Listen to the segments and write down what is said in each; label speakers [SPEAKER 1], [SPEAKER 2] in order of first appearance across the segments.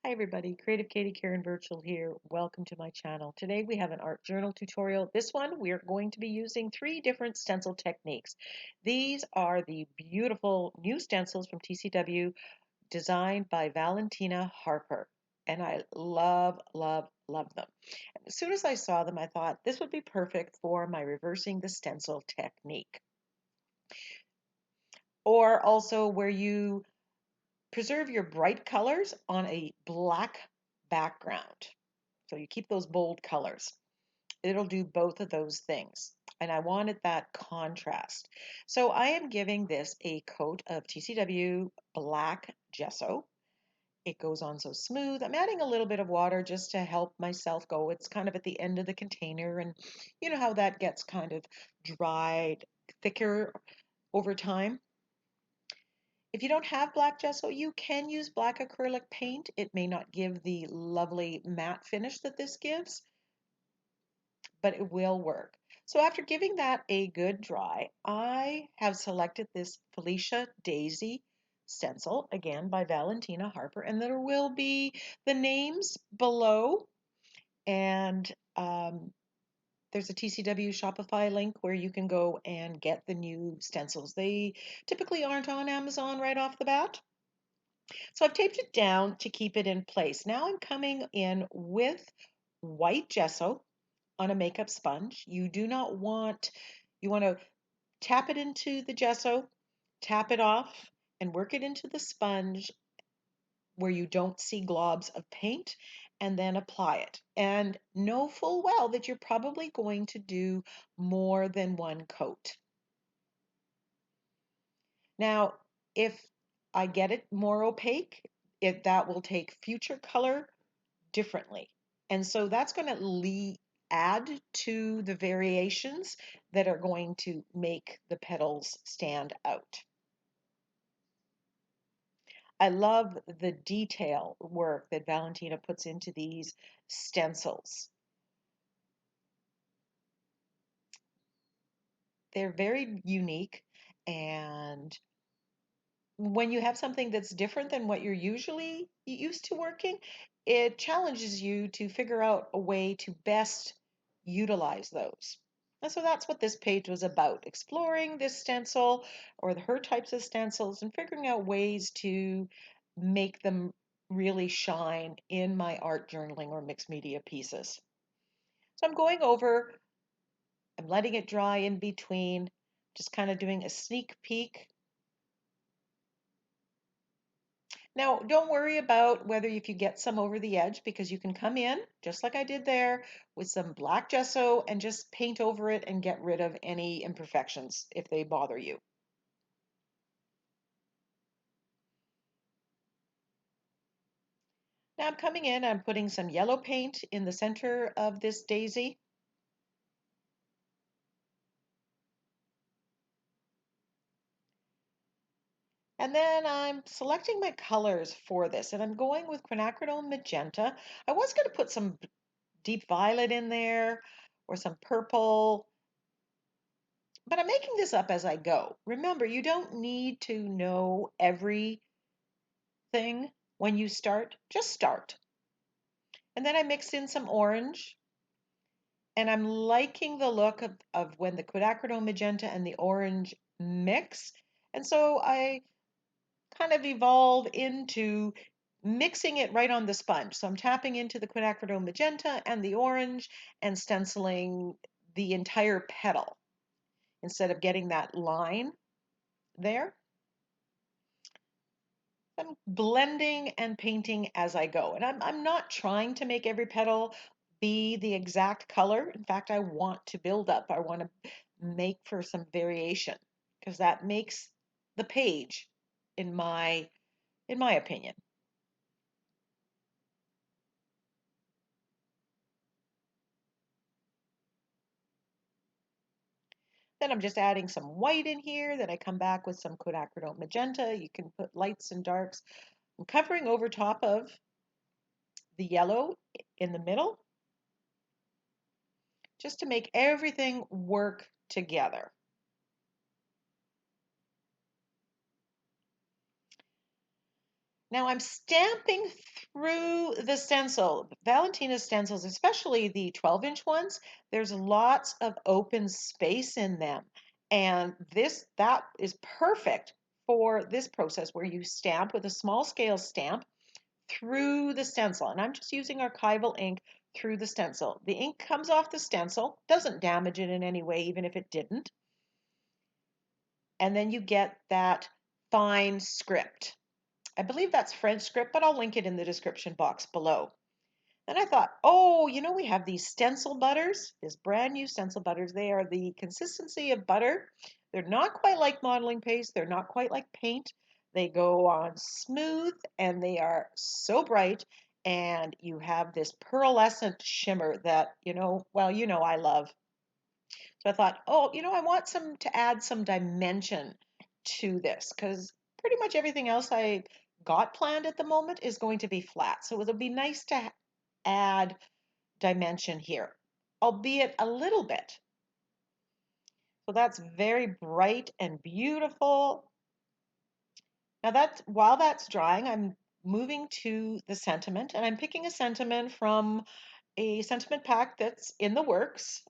[SPEAKER 1] Hi everybody, Creative Katie Karen Burchill here. Welcome to my channel. Today we have an art journal tutorial. This one we're going to be using 3 different stencil techniques. These are the beautiful new stencils from TCW designed by Valentina Harper. And I love, love, love them. As soon as I saw them, I thought this would be perfect for my reversing the stencil technique. Or also where you preserve your bright colors on a black background. So you keep those bold colors. It'll do both of those things. And I wanted that contrast. So I am giving this a coat of TCW black gesso. It goes on so smooth. I'm adding a little bit of water just to help myself go. It's kind of at the end of the container, and you know how that gets kind of dried, thicker over time. If you don't have black gesso, you can use black acrylic paint. It may not give the lovely matte finish that this gives, but it will work. So after giving that a good dry, I have selected this Felicia Daisy stencil, again by Valentina Harper, and there will be the names below, and there's a TCW Shopify link where you can go and get the new stencils. They typically aren't on Amazon right off the bat. So I've taped it down to keep it in place. Now I'm coming in with white gesso on a makeup sponge. You want to tap it into the gesso, tap it off, and work it into the sponge where you don't see globs of paint, and then apply it. And know full well that you're probably going to do more than one coat. Now, if I get it more opaque, that will take future color differently. And so that's going to add to the variations that are going to make the petals stand out. I love the detail work that Valentina puts into these stencils. They're very unique, and when you have something that's different than what you're usually used to working, it challenges you to figure out a way to best utilize those. And so that's what this page was about, exploring this stencil or her types of stencils and figuring out ways to make them really shine in my art journaling or mixed media pieces. So I'm going over, I'm letting it dry in between, just kind of doing a sneak peek. Now, don't worry about whether if you get some over the edge, because you can come in, just like I did there, with some black gesso and just paint over it and get rid of any imperfections if they bother you. Now I'm coming in, I'm putting some yellow paint in the center of this daisy. And then I'm selecting my colors for this, and I'm going with quinacridone magenta. I was going to put some deep violet in there or some purple, but I'm making this up as I go. Remember, you don't need to know everything when you start, just start. And then I mix in some orange, and I'm liking the look of when the quinacridone magenta and the orange mix. And so I kind of evolve into mixing it right on the sponge. So I'm tapping into the quinacridone magenta and the orange and stenciling the entire petal instead of getting that line there. I'm blending and painting as I go. And I'm not trying to make every petal be the exact color. In fact, I want to build up. I want to make for some variation because that makes the page in my opinion. Then I'm just adding some white in here. Then I come back with some quinacridone magenta. You can put lights and darks. I'm covering over top of the yellow in the middle just to make everything work together. Now I'm stamping through the stencil. Valentina's stencils, especially the 12-inch ones, there's lots of open space in them. And that is perfect for this process where you stamp with a small scale stamp through the stencil. And I'm just using archival ink through the stencil. The ink comes off the stencil, doesn't damage it in any way, even if it didn't. And then you get that fine script. I believe that's French script, but I'll link it in the description box below. And I thought, oh, we have these stencil butters, this brand new stencil butters. They are the consistency of butter. They're not quite like modeling paste. They're not quite like paint. They go on smooth and they are so bright. And you have this pearlescent shimmer that, I love. So I thought, oh, I want to add some dimension to this because pretty much everything else I got planned at the moment is going to be flat. So it would be nice to add dimension here, albeit a little bit. So that's very bright and beautiful. Now while that's drying, I'm moving to the sentiment, and I'm picking a sentiment from a sentiment pack that's in the works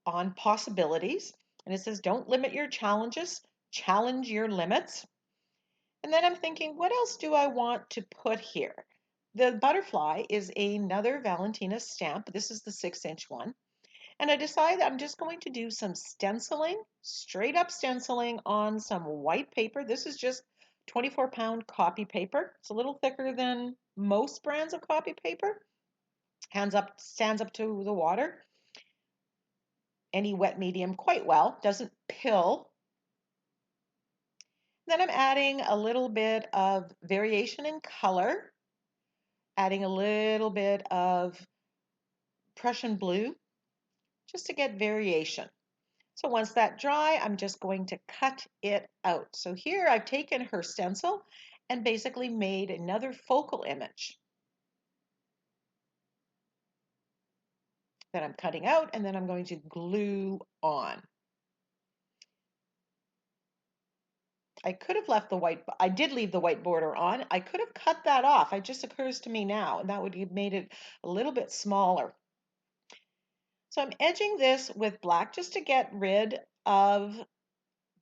[SPEAKER 1] on possibilities. And it says, don't limit your challenges, challenge your limits. And then I'm thinking, what else do I want to put here? The butterfly is another Valentina stamp. This is the 6-inch one. And I decided I'm just going to do some stenciling, straight up stenciling on some white paper. This is just 24-pound copy paper. It's a little thicker than most brands of copy paper. Stands up to the water. Any wet medium quite well, doesn't pill. Then I'm adding a little bit of variation in color, adding a little bit of Prussian blue, just to get variation. So once that dry, I'm just going to cut it out. So here I've taken her stencil and basically made another focal image that I'm cutting out, and then I'm going to glue on. I could have left I did leave the white border on. I could have cut that off. It just occurs to me now, and that would have made it a little bit smaller. So I'm edging this with black just to get rid of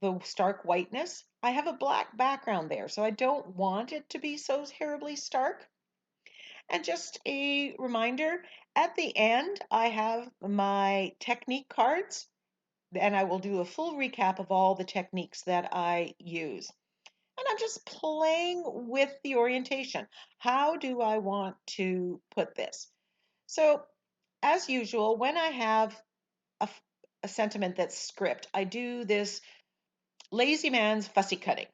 [SPEAKER 1] the stark whiteness. I have a black background there, so I don't want it to be so terribly stark. And just a reminder, at the end, I have my technique cards, and I will do a full recap of all the techniques that I use. And I'm just playing with the orientation. How do I want to put this? So, as usual, when I have a sentiment that's script, I do this lazy man's fussy cutting,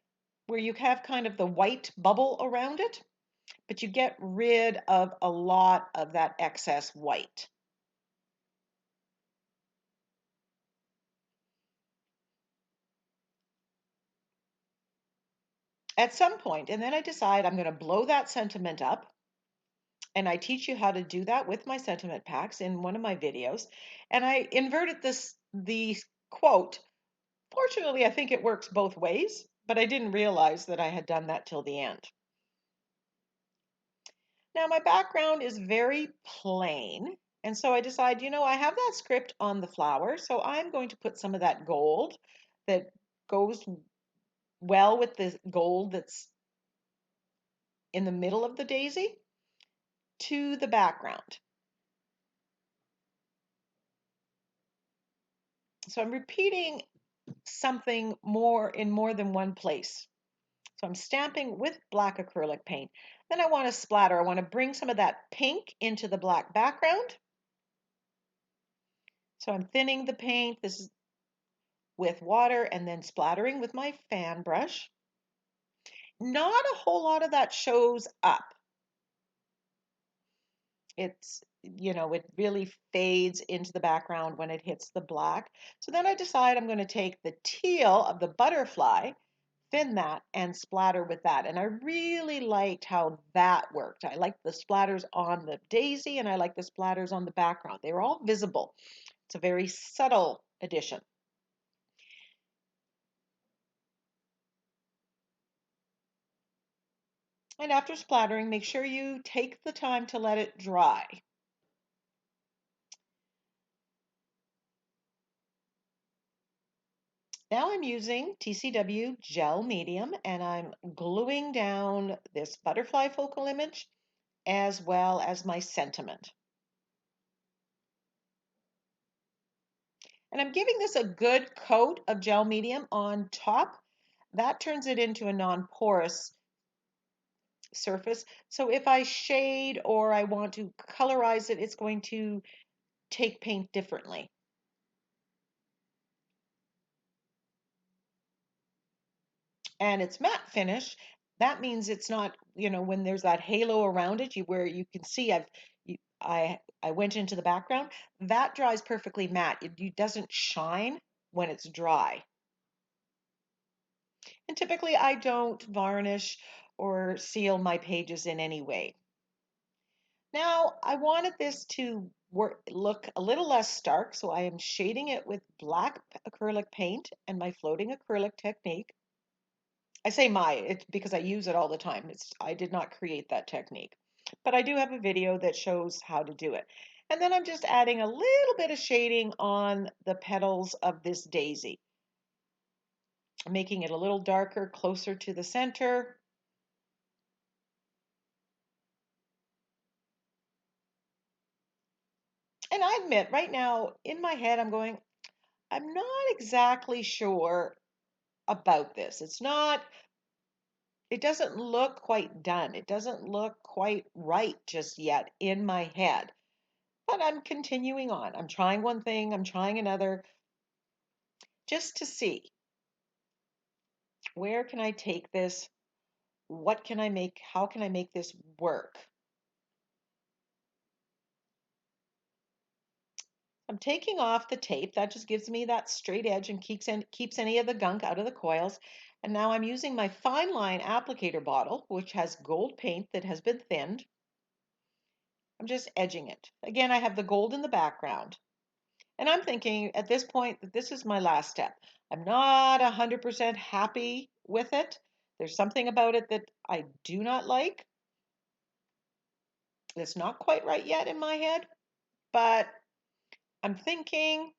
[SPEAKER 1] where you have kind of the white bubble around it, but you get rid of a lot of that excess white. At some point, and then I decide I'm going to blow that sentiment up, and I teach you how to do that with my sentiment packs in one of my videos, and I inverted the quote. Fortunately, I think it works both ways, but I didn't realize that I had done that till the end. Now my background is very plain, and so I decide, I have that script on the flower, so I'm going to put some of that gold that goes well with the gold that's in the middle of the daisy to the background. So I'm repeating something in more than one place. So I'm stamping with black acrylic paint. Then I want to splatter. I want to bring some of that pink into the black background. So I'm thinning the paint. This is with water and then splattering with my fan brush. Not a whole lot of that shows up. It really fades into the background when it hits the black. So then I decide I'm going to take the teal of the butterfly, thin that, and splatter with that. And I really liked how that worked. I liked the splatters on the daisy and I like the splatters on the background. They were all visible. It's a very subtle addition. And after splattering, make sure you take the time to let it dry. Now I'm using TCW gel medium and I'm gluing down this butterfly focal image as well as my sentiment. And I'm giving this a good coat of gel medium on top. That turns it into a non-porous surface. So if I shade or I want to colorize it, it's going to take paint differently. And it's matte finish. That means it's not, when there's that halo around it, where you can see I went into the background. That dries perfectly matte. It doesn't shine when it's dry. And typically I don't varnish or seal my pages in any way. Now I wanted this to look a little less stark, so I am shading it with black acrylic paint and my floating acrylic technique. I say it's because I use it all the time. I did not create that technique, but I do have a video that shows how to do it. And then I'm just adding a little bit of shading on the petals of this daisy, making it a little darker, closer to the center. And I admit, right now in my head, I'm not exactly sure about this. It doesn't look quite done. It doesn't look quite right just yet in my head. But I'm continuing on. I'm trying one thing, I'm trying another, just to see where can I take this? What can I make? How can I make this work? I'm taking off the tape. That just gives me that straight edge and keeps any of the gunk out of the coils. And now I'm using my fine line applicator bottle, which has gold paint that has been thinned. I'm just edging it. Again, I have the gold in the background. And I'm thinking at this point that this is my last step. I'm not 100% happy with it. There's something about it that I do not like. It's not quite right yet in my head, but I'm thinking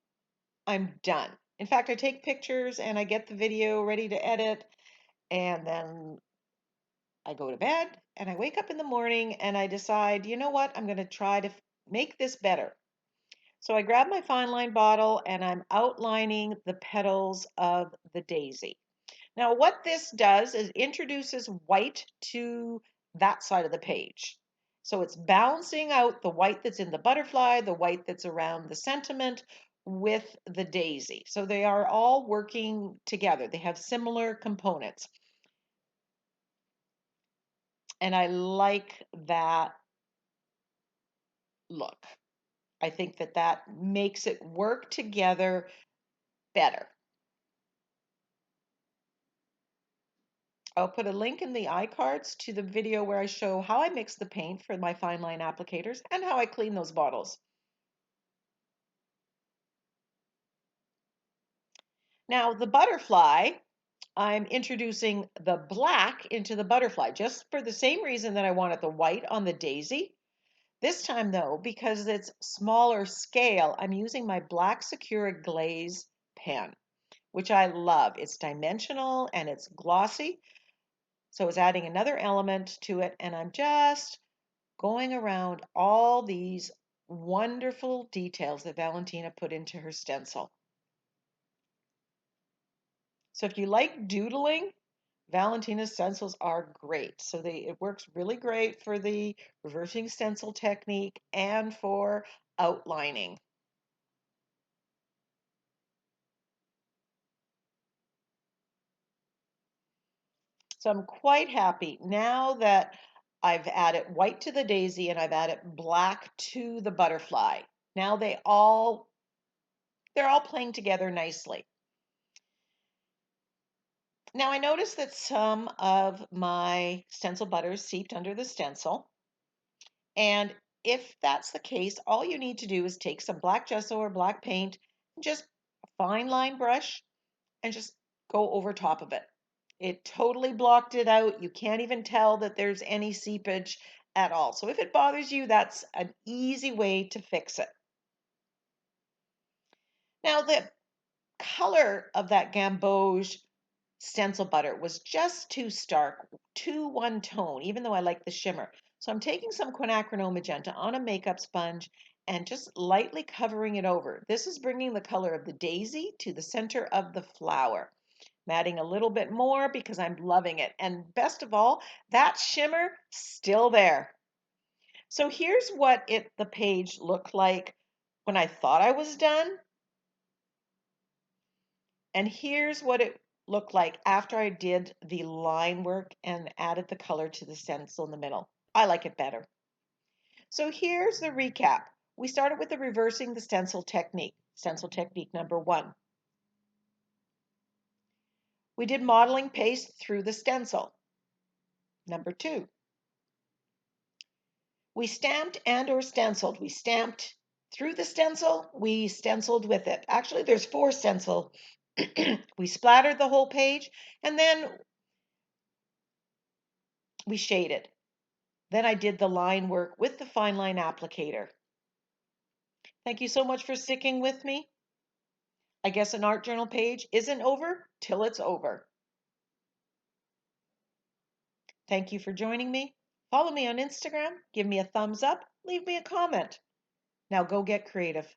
[SPEAKER 1] I'm done. In fact, I take pictures and I get the video ready to edit, and then I go to bed and I wake up in the morning and I decide, you know what, I'm going to try to make this better. So I grab my fine line bottle and I'm outlining the petals of the daisy. Now, what this does is introduces white to that side of the page. So it's balancing out the white that's in the butterfly, the white that's around the sentiment with the daisy. So they are all working together. They have similar components. And I like that look. I think that makes it work together better. I'll put a link in the iCards to the video where I show how I mix the paint for my fine line applicators and how I clean those bottles. Now the butterfly, I'm introducing the black into the butterfly just for the same reason that I wanted the white on the daisy. This time though, because it's smaller scale, I'm using my black Secura glaze pen, which I love. It's dimensional and it's glossy. So it's adding another element to it, and I'm just going around all these wonderful details that Valentina put into her stencil. So if you like doodling, Valentina's stencils are great. So it works really great for the reversing stencil technique and for outlining. So I'm quite happy now that I've added white to the daisy and I've added black to the butterfly. Now they're all playing together nicely. Now I noticed that some of my stencil butters seeped under the stencil. And if that's the case, all you need to do is take some black gesso or black paint and just a fine line brush and just go over top of it. It totally blocked it out. You can't even tell that there's any seepage at all. So if it bothers you, that's an easy way to fix it. Now, the color of that Gamboge stencil butter was just too stark, too one tone, even though I like the shimmer. So I'm taking some quinacridone magenta on a makeup sponge and just lightly covering it over. This is bringing the color of the daisy to the center of the flower. I'm adding a little bit more because I'm loving it. And best of all, that shimmer still there. So here's what the page looked like when I thought I was done. And here's what it looked like after I did the line work and added the color to the stencil in the middle. I like it better. So here's the recap. We started with the reversing the stencil technique, stencil technique number 1. We did modeling paste through the stencil, number 2. We stamped and or stenciled. We stamped through the stencil, we stenciled with it. Actually, there's 4 stencil. We splattered the whole page and then we shaded. Then I did the line work with the fine line applicator. Thank you so much for sticking with me. I guess an art journal page isn't over till it's over. Thank you for joining me. Follow me on Instagram, give me a thumbs up, leave me a comment. Now go get creative.